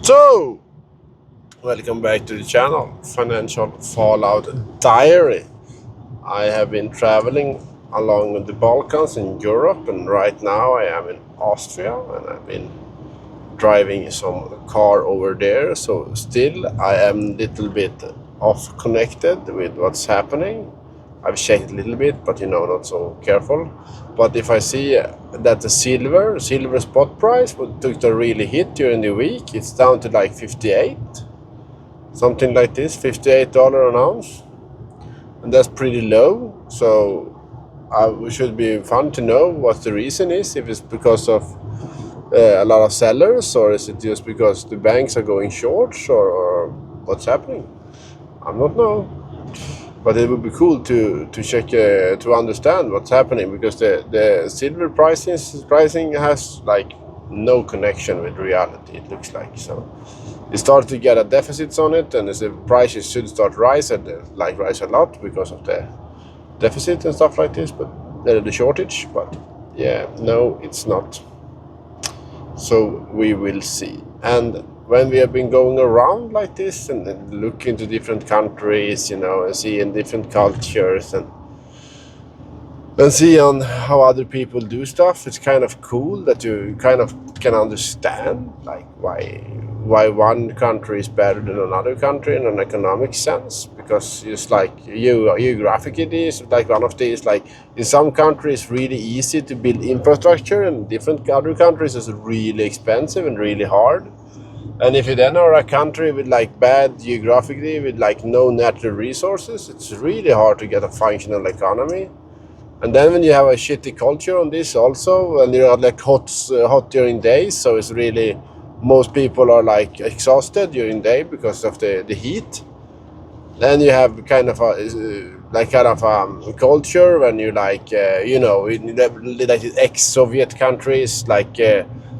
So, welcome back to the channel, Financial Fallout Diary. I have been traveling along the Balkans in Europe, and right now I am in Austria, and I've been driving some car over there. So, still, I am a little bit off connected with what's happening. I've checked a little bit, but not so careful. But if I see that the silver spot price took a really hit during the week, it's down to like 58, something like this, $58 an ounce, and that's pretty low. So it should be fun to know what the reason is. If it's because of a lot of sellers, or is it just because the banks are going short, or what's happening? I don't know. But it would be cool to check to understand what's happening, because the silver pricing has like no connection with reality. It looks like so. It started to get a deficits on it, and the prices should start rise a lot because of the deficit and stuff like this. But the shortage. But yeah, no, it's not. So we will see. And when we have been going around like this and look into different countries, and seeing different cultures and see on how other people do stuff, it's kind of cool that you kind of can understand like why one country is better than another country in an economic sense, because it's like geographically is like one of these, like in some countries really easy to build infrastructure, and different other countries is really expensive and really hard. And if you then are a country with like bad geographically, with like no natural resources, it's really hard to get a functional economy. And then when you have a shitty culture on this also, and you're like hot during days, so it's really, most people are like exhausted during day because of the heat. Then you have kind of a culture when you like in like ex-Soviet countries, like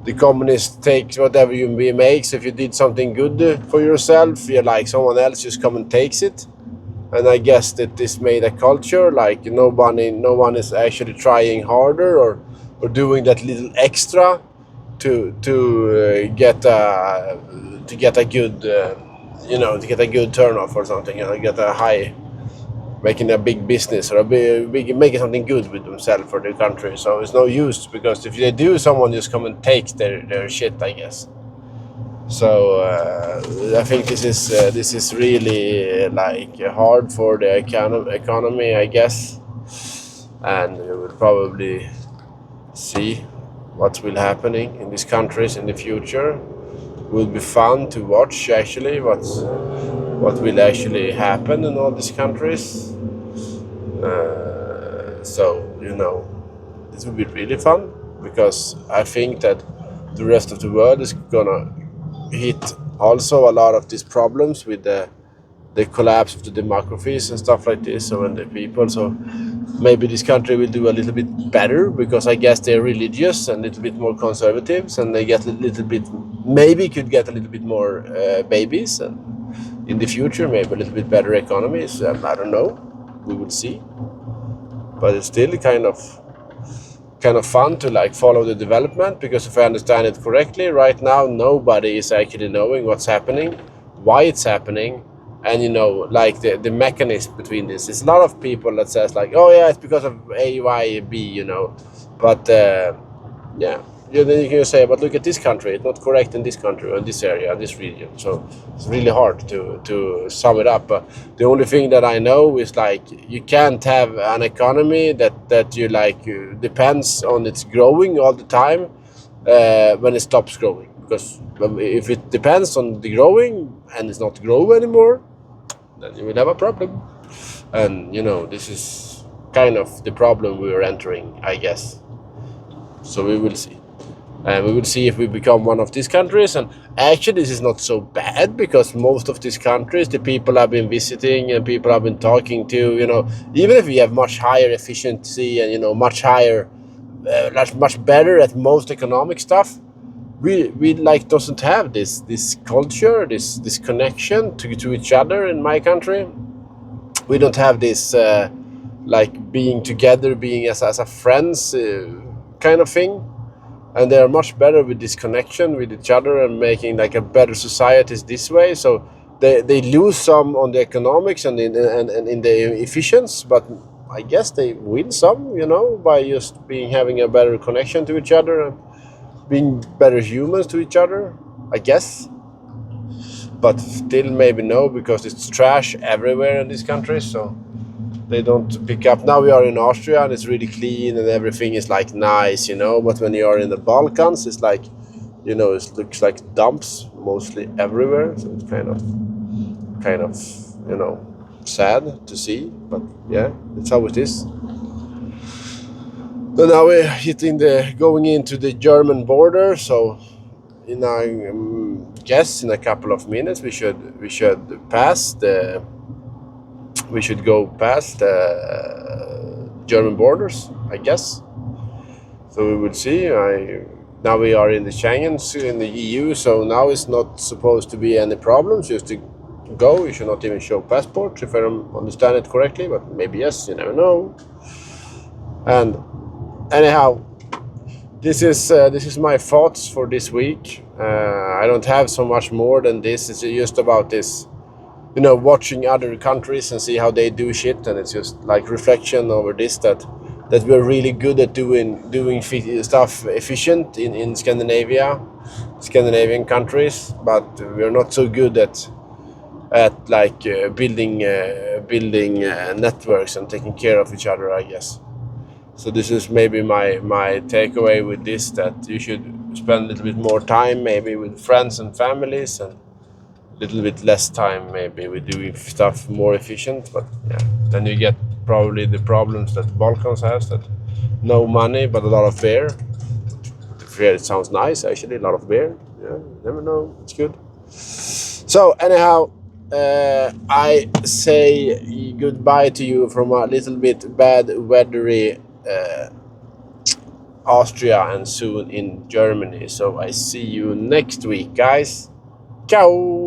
the communists take whatever you make. So if you did something good for yourself, you're like someone else just come and takes it. And I guess that this made a culture like no one is actually trying harder or doing that little extra to get a good to get a good turnoff or something, get a high, making a big business or a big making something good with themselves for their country. So it's no use, because if they do, someone just come and take their shit, I guess. So I think this is really like hard for the economy, I guess, and we will probably see what will happening in these countries in the future. It will be fun to watch actually what will actually happen in all these countries. So this will be really fun, because I think that the rest of the world is gonna hit also a lot of these problems with the collapse of the demographies and stuff like this. So when the people, so maybe this country will do a little bit better, because I guess they're religious and a little bit more conservatives, and they get a little bit, maybe could get a little bit more babies, and in the future maybe a little bit better economies. I don't know, we will see. But it's still kind of fun to like follow the development, because if I understand it correctly, right now nobody is actually knowing what's happening, why it's happening, and like the mechanism between this. There's a lot of people that says like, oh yeah, it's because of A, Y, B, but yeah. Then you can say, but look at this country, it's not correct in this country or in this area, this region. So it's really hard to sum it up. The only thing that I know is like you can't have an economy that you like depends on its growing all the time when it stops growing. Because if it depends on the growing and it's not grow anymore, then you will have a problem. And this is kind of the problem we are entering, I guess. So we will see. And we will see if we become one of these countries. And actually, this is not so bad, because most of these countries, the people I've been visiting and people I've been talking to, even if we have much higher efficiency and, much higher, much better at most economic stuff, we like doesn't have this culture, this connection to each other in my country. We don't have this like being together, being as a friends kind of thing. and they are much better with this connection with each other and making like a better societies this way. So they lose some on the economics and in the efficiency, but I guess they win some, by just having a better connection to each other and being better humans to each other, I guess. But still maybe no, because it's trash everywhere in this country, so they don't pick up. Now we are in Austria and it's really clean and everything is like nice, but when you are in the Balkans, it's like, it looks like dumps mostly everywhere, so it's kind of sad to see, but yeah, that's how it is. So now we're going into the German border, so I guess in a couple of minutes we should go past the German borders, I guess. So we will see. Now we are in the Schengen, in the EU, so now it's not supposed to be any problems. Just to go, you should not even show passport, if I understand it correctly. But maybe yes, you never know. And anyhow, this is my thoughts for this week. I don't have so much more than this. It's just about this, watching other countries and see how they do shit, and it's just like reflection over this that we're really good at doing stuff efficient in Scandinavian countries, but we're not so good at like building networks and taking care of each other, I guess. So this is maybe my takeaway with this, that you should spend a little bit more time maybe with friends and families, and a little bit less time maybe with doing stuff more efficient. But yeah, then you get probably the problems that Balkans has, that no money but a lot of beer. It sounds nice, actually, a lot of beer. Yeah, never know, it's good. So anyhow, I say goodbye to you from a little bit bad weathery Austria and soon in Germany. So I see you next week, guys. Ciao.